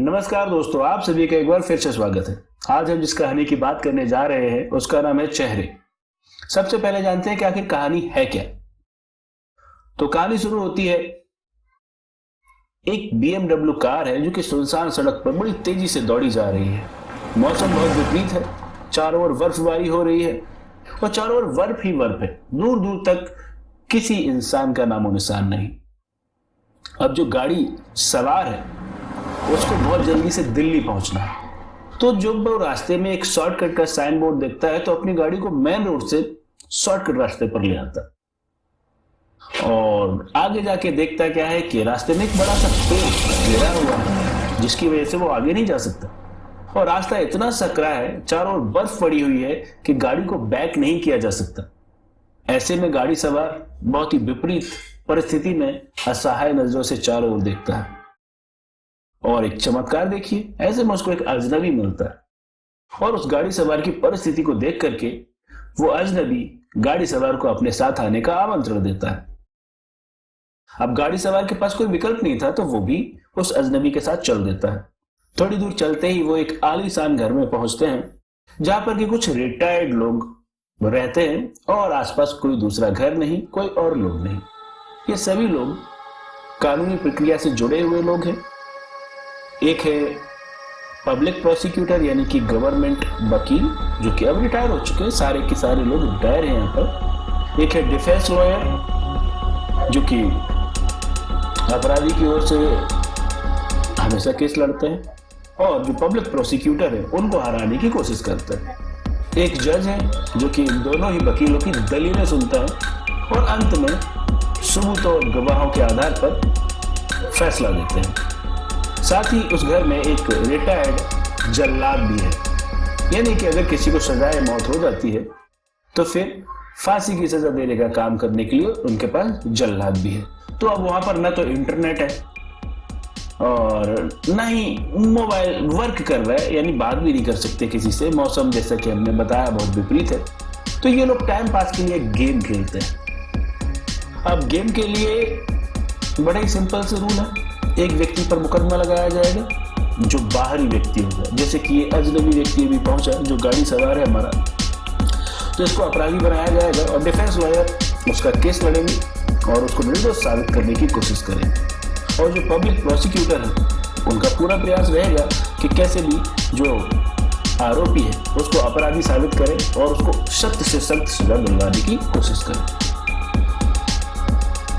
नमस्कार दोस्तों, आप सभी का एक बार फिर से स्वागत है। आज हम जिस कहानी की बात करने जा रहे हैं उसका नाम है चेहरे। सबसे पहले जानते हैं कि आखिर कहानी है क्या। तो कहानी शुरू होती है, एक BMW कार है जो कि सुनसान सड़क पर बड़ी तेजी से दौड़ी जा रही है। मौसम बहुत विपरीत है, चारों ओर बर्फबारी हो रही है और चारों ओर बर्फ ही बर्फ है। दूर दूर तक किसी इंसान का नामो निशान नहीं। अब जो गाड़ी सवार है उसको बहुत जल्दी से दिल्ली पहुंचना है। तो जब वो रास्ते में एक शॉर्टकट का साइन बोर्ड देखता है तो अपनी गाड़ी को मेन रोड से शॉर्टकट रास्ते पर ले आता है और आगे जाके देखता क्या है कि रास्ते में एक बड़ा सा पेड़ गिरा हुआ है जिसकी वजह से वो आगे नहीं जा सकता और रास्ता इतना सकरा है, चारों ओर बर्फ पड़ी हुई है कि गाड़ी को बैक नहीं किया जा सकता। ऐसे में गाड़ी सवार बहुत ही विपरीत परिस्थिति में असहाय नजरों से चारों ओर देखता है और एक चमत्कार देखिए, ऐसे में उसको एक अजनबी मिलता है और उस गाड़ी सवार की परिस्थिति को देख करके वो अजनबी गाड़ी सवार को अपने साथ आने का आमंत्रण देता है। अब गाड़ी सवार के पास कोई विकल्प नहीं था तो वो भी उस अजनबी के साथ चल देता है। थोड़ी दूर चलते ही वो एक आलीशान घर में पहुंचते हैं जहां पर कि कुछ रिटायर्ड लोग रहते हैं और आसपास कोई दूसरा घर नहीं, कोई और लोग नहीं। ये सभी लोग कानूनी प्रक्रिया से जुड़े हुए लोग हैं। एक है पब्लिक प्रोसिक्यूटर यानी कि गवर्नमेंट वकील जो कि अब रिटायर हो चुके हैं, सारे के सारे लोग रिटायर हैं यहाँ पर। एक है डिफेंस लॉयर जो कि अपराधी की ओर से हमेशा केस लड़ते हैं और जो पब्लिक प्रोसिक्यूटर है उनको हराने की कोशिश करते हैं। एक जज है जो कि दोनों ही वकीलों की दलीलें सुनता है और अंत में सबूत और गवाहों के आधार पर फैसला देते हैं। साथ ही उस घर में एक रिटायर्ड जल्लाद भी है, यानी कि अगर किसी को सजाए मौत हो जाती है तो फिर फांसी की सजा देने का काम करने के लिए उनके पास जल्लाद भी है। तो अब वहां पर ना तो इंटरनेट है और ना ही मोबाइल वर्क कर रहा है, यानी बात भी नहीं कर सकते किसी से। मौसम जैसा कि हमने बताया बहुत विपरीत है, तो ये लोग टाइम पास के लिए गेम खेलते हैं। अब गेम के लिए बड़ा ही सिंपल से रूल है, एक व्यक्ति पर मुकदमा लगाया जाएगा जो बाहरी व्यक्ति होगा। जैसे कि ये अजनबी व्यक्ति भी पहुंचा जो गाड़ी सवार है हमारा, तो इसको अपराधी बनाया जाएगा और डिफेंस लॉयर उसका केस लड़ेंगे और उसको निर्दोष साबित करने की कोशिश करेंगे। और जो पब्लिक प्रोसिक्यूटर है उनका पूरा प्रयास रहेगा कि कैसे भी जो आरोपी है उसको अपराधी साबित करें और उसको सख्त से सख्त सजा दिलवाने की कोशिश करें।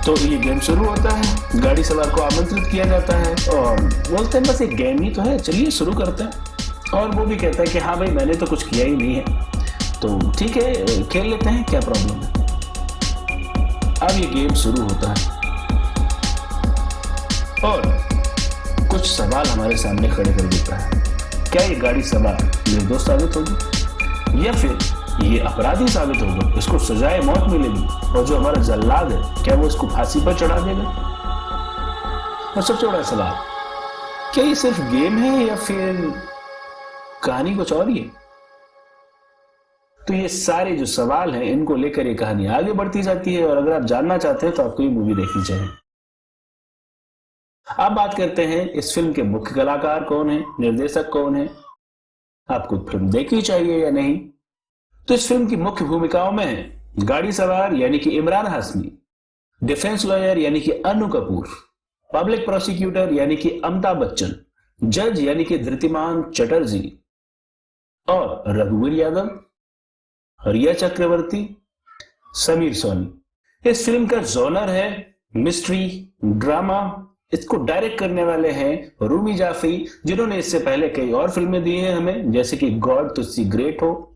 तो ये गेम शुरू होता है, गाड़ी सवार को आमंत्रित किया जाता है और बोलते हैं बस एक गेम ही तो है, चलिए शुरू करते हैं। और वो भी कहता है कि हाँ भाई मैंने तो कुछ किया ही नहीं है, तो ठीक है खेल लेते हैं, क्या प्रॉब्लम है। अब ये गेम शुरू होता है और कुछ सवाल हमारे सामने खड़े कर देता है। क्या ये गाड़ी सवार निर्दोष साबित होगी या फिर ये अपराधी साबित होगा, इसको सजाए मौत मिलेगी और जो हमारा जल्लाद है क्या वो इसको फांसी पर चढ़ा देगा। और सबसे बड़ा सवाल, क्या ये सिर्फ गेम है या फिर कहानी कुछ और ही है। तो ये सारे जो सवाल हैं इनको लेकर ये कहानी आगे बढ़ती जाती है और अगर आप जानना चाहते हैं तो आपको ये मूवी देखनी चाहिए। अब बात करते हैं इस फिल्म के मुख्य कलाकार कौन है, निर्देशक कौन है, आपको फिल्म देखनी चाहिए या नहीं। तो इस फिल्म की मुख्य भूमिकाओं में है गाड़ी सवार यानी कि इमरान हाशमी, डिफेंस लॉयर यानी कि अनु कपूर, पब्लिक प्रोसिक्यूटर यानी कि अमिताभ बच्चन, जज यानी कि धृतिमान चटर्जी और रघुवीर यादव, रिया चक्रवर्ती, समीर सोनी। इस फिल्म का जॉनर है मिस्ट्री ड्रामा। इसको डायरेक्ट करने वाले हैं रूमी जाफरी जिन्होंने इससे पहले कई और फिल्में दी हैं हमें, जैसे कि गॉड तुझसे ग्रेट हो,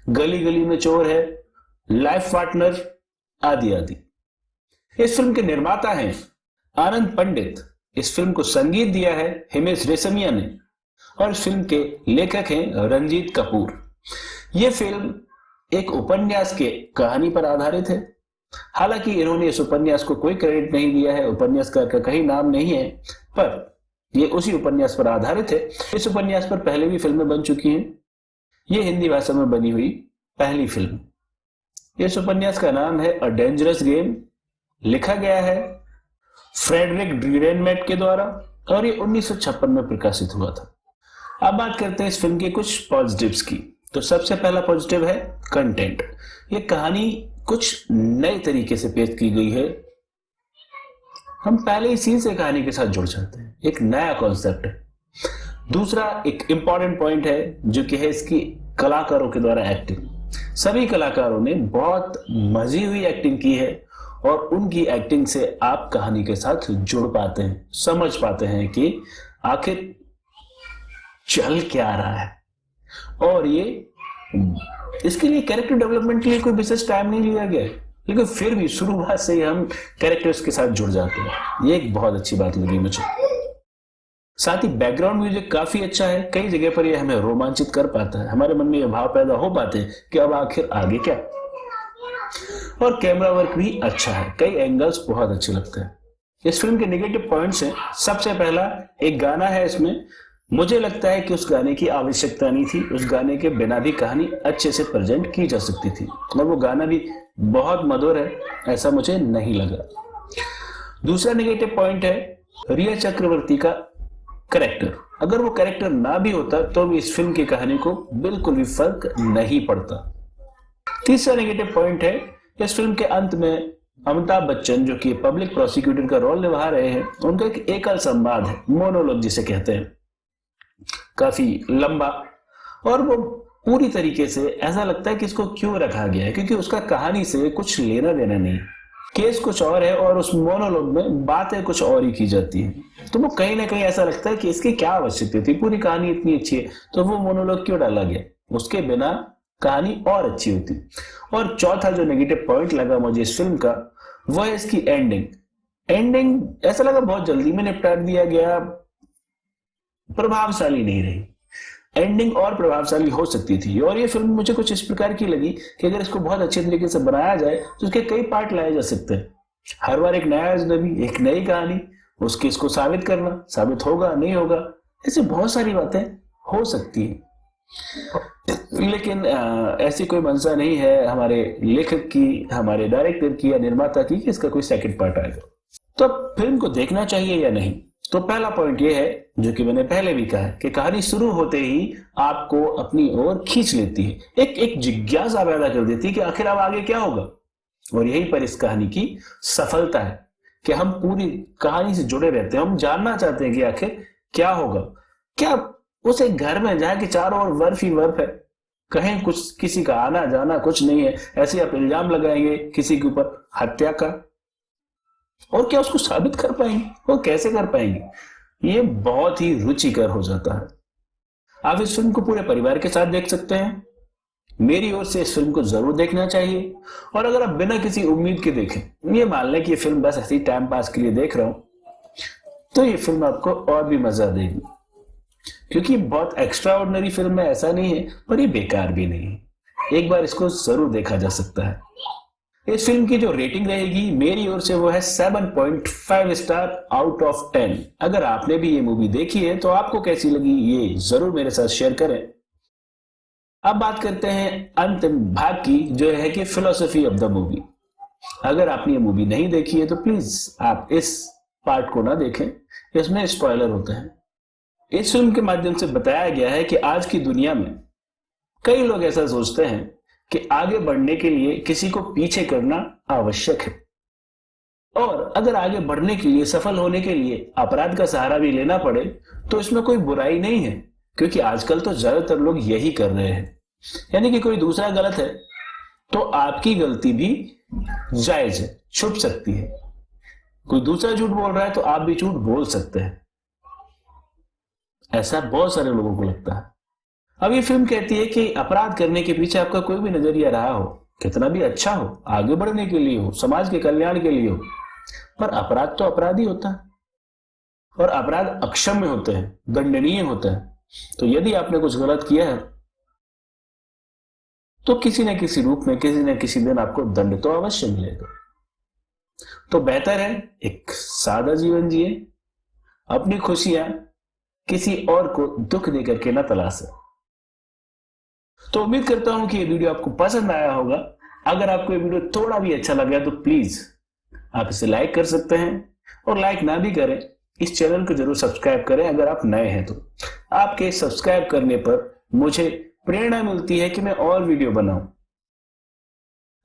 गली गली में चोर है, लाइफ पार्टनर आदि आदि। इस फिल्म के निर्माता हैं आनंद पंडित। इस फिल्म को संगीत दिया है हिमेश रेशमिया ने और इस फिल्म के लेखक हैं रंजीत कपूर। यह फिल्म एक उपन्यास के कहानी पर आधारित है। हालांकि इन्होंने इस उपन्यास को कोई क्रेडिट नहीं दिया है, उपन्यासकार का कहीं नाम नहीं है, पर यह उसी उपन्यास पर आधारित है। इस उपन्यास पर पहले भी फिल्में बन चुकी हैं। ये हिंदी भाषा में बनी हुई पहली फिल्म। इस उपन्यास का नाम है अ डेंजरस गेम। लिखा गया है फ्रेडरिक ड्यूरेनमेट के द्वारा और ये 1956 में प्रकाशित हुआ था। अब बात करते हैं इस फिल्म के कुछ पॉजिटिव्स की। तो सबसे पहला पॉजिटिव है कंटेंट। ये कहानी कुछ नए तरीके से पेश की गई है। हम पहले ही सीन से कहानी के साथ जुड़ जाते हैं, एक नया कॉन्सेप्ट है। दूसरा एक इंपॉर्टेंट पॉइंट है जो कि है इसकी कलाकारों के द्वारा एक्टिंग। सभी कलाकारों ने बहुत मजी हुई एक्टिंग की है और उनकी एक्टिंग से आप कहानी के साथ जुड़ पाते हैं, समझ पाते हैं कि आखिर चल क्या रहा है। और ये इसके लिए कैरेक्टर डेवलपमेंट के लिए कोई विशेष टाइम नहीं लिया गया है, लेकिन फिर भी शुरुआत से ही हम कैरेक्टर्स के साथ जुड़ जाते हैं। ये एक बहुत अच्छी बात लगी मुझे। साथ ही बैकग्राउंड म्यूजिक काफी अच्छा है। कई जगह पर ये हमें रोमांचित कर पाता है, हमारे मन में ये भाव पैदा हो पाते हैं कि अब आखिर आगे क्या। और कैमरा वर्क भी अच्छा है, कई एंगल्स बहुत अच्छे लगते हैं। इस फिल्म के नेगेटिव पॉइंट्स हैं। सबसे पहला एक गाना है इसमें, मुझे लगता है कि उस गाने की आवश्यकता नहीं थी। उस गाने के बिना भी कहानी अच्छे से प्रेजेंट की जा सकती थी और वो गाना भी बहुत मधुर है, ऐसा मुझे नहीं लगा। दूसरा नेगेटिव पॉइंट है रिया चक्रवर्ती का कैरेक्टर। अगर वो कैरेक्टर ना भी होता तो भी इस फिल्म की कहानी को बिल्कुल भी फर्क नहीं पड़ता। तीसरा नेगेटिव पॉइंट है इस फिल्म के अंत में अमिताभ बच्चन जो कि पब्लिक प्रोसिक्यूटर का रोल निभा रहे हैं, उनका एक एकल संवाद है, मोनोलॉग जिसे कहते हैं, काफी लंबा। और वो पूरी तरीके से ऐसा लगता है कि इसको क्यों रखा गया है, क्योंकि उसका कहानी से कुछ लेना देना नहीं। केस कुछ और है और उस मोनोलॉग में बातें कुछ और ही की जाती है। तो वो कहीं ना कहीं ऐसा लगता है कि इसकी क्या आवश्यकता थी, पूरी कहानी इतनी अच्छी है तो वो मोनोलॉग क्यों डाला गया, उसके बिना कहानी और अच्छी होती। और चौथा जो नेगेटिव पॉइंट लगा मुझे इस फिल्म का, वो है इसकी एंडिंग ऐसा लगा बहुत जल्दी में निपटा दिया गया, प्रभावशाली नहीं रही। एंडिंग और प्रभावशाली हो सकती थी। और ये फिल्म मुझे कुछ इस प्रकार की लगी कि अगर इसको बहुत अच्छे तरीके से बनाया जाए तो उसके कई पार्ट लाए जा सकते हैं। हर बार एक नया अजनबी, एक नई कहानी, उसके इसको साबित करना, साबित होगा नहीं होगा, ऐसे बहुत सारी बातें हो सकती है। लेकिन ऐसी कोई मंशा नहीं है हमारे लेखक की, हमारे डायरेक्टर की या निर्माता की कि इसका कोई सेकंड पार्ट आएगा। तो फिल्म को देखना चाहिए या नहीं? तो पहला पॉइंट ये है जो कि मैंने पहले भी कहा है कि कहानी शुरू होते ही आपको अपनी ओर खींच लेती है, एक जिज्ञासा पैदा कर देती है कि आखिर अब आगे क्या होगा। और यहीं पर इस कहानी की सफलता है कि हम पूरी कहानी से जुड़े रहते हैं, हम जानना चाहते हैं कि आखिर क्या होगा। क्या उस एक घर में जहां कि चारों ओर बर्फ ही बर्फ है, कहीं कुछ किसी का आना जाना कुछ नहीं है, ऐसे आप इल्जाम लगाएंगे किसी के ऊपर हत्या का, और क्या उसको साबित कर पाएंगे, वो कैसे कर पाएंगे? ये बहुत ही रुचिकर हो जाता है। आप इस फिल्म को पूरे परिवार के साथ देख सकते हैं। मेरी ओर से इस फिल्म को जरूर देखना चाहिए। और अगर आप बिना किसी उम्मीद के देखें, ये मान लें कि ये फिल्म बस ऐसी टाइम पास के लिए देख रहा हूं, तो ये फिल्म आपको और भी मजा देगी, क्योंकि बहुत एक्स्ट्रा ऑर्डिनरी फिल्म है ऐसा नहीं है, पर ये बेकार भी नहीं है। एक बार इसको जरूर देखा जा सकता है। इस फिल्म की जो रेटिंग रहेगी मेरी ओर से वो है 7.5 स्टार आउट ऑफ 10। अगर आपने भी ये मूवी देखी है तो आपको कैसी लगी ये जरूर मेरे साथ शेयर करें। अब बात करते हैं अंतिम भाग की, जो है कि फिलोसफी ऑफ द मूवी। अगर आपने ये मूवी नहीं देखी है तो प्लीज आप इस पार्ट को ना देखें, इसमें स्पॉइलर होते हैं। इस फिल्म के माध्यम से बताया गया है कि आज की दुनिया में कई लोग ऐसा सोचते हैं कि आगे बढ़ने के लिए किसी को पीछे करना आवश्यक है, और अगर आगे बढ़ने के लिए, सफल होने के लिए अपराध का सहारा भी लेना पड़े तो इसमें कोई बुराई नहीं है, क्योंकि आजकल तो ज्यादातर लोग यही कर रहे हैं। यानी कि कोई दूसरा गलत है तो आपकी गलती भी जायज है, छुप सकती है। कोई दूसरा झूठ बोल रहा है तो आप भी झूठ बोल सकते हैं। ऐसा बहुत सारे लोगों को लगता है। अब ये फिल्म कहती है कि अपराध करने के पीछे आपका कोई भी नजरिया रहा हो, कितना भी अच्छा हो, आगे बढ़ने के लिए हो, समाज के कल्याण के लिए हो, पर अपराध तो अपराध ही होता है, और अपराध अक्षम्य होते हैं, दंडनीय होते हैं। तो यदि आपने कुछ गलत किया है तो किसी न किसी रूप में, किसी न किसी दिन आपको दंड तो अवश्य मिलेगा। तो बेहतर है एक सादा जीवन जिए, अपनी खुशियां किसी और को दुख देकर के न तलाशें। तो उम्मीद करता हूं कि ये वीडियो आपको पसंद आया होगा। अगर आपको ये वीडियो थोड़ा भी अच्छा लगा तो प्लीज आप इसे लाइक कर सकते हैं, और लाइक ना भी करें इस चैनल को जरूर सब्सक्राइब करें अगर आप नए हैं तो। आपके सब्सक्राइब करने पर मुझे प्रेरणा मिलती है कि मैं और वीडियो बनाऊं।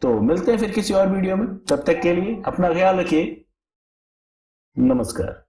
तो मिलते हैं फिर किसी और वीडियो में, तब तक के लिए अपना ख्याल रखिए। नमस्कार।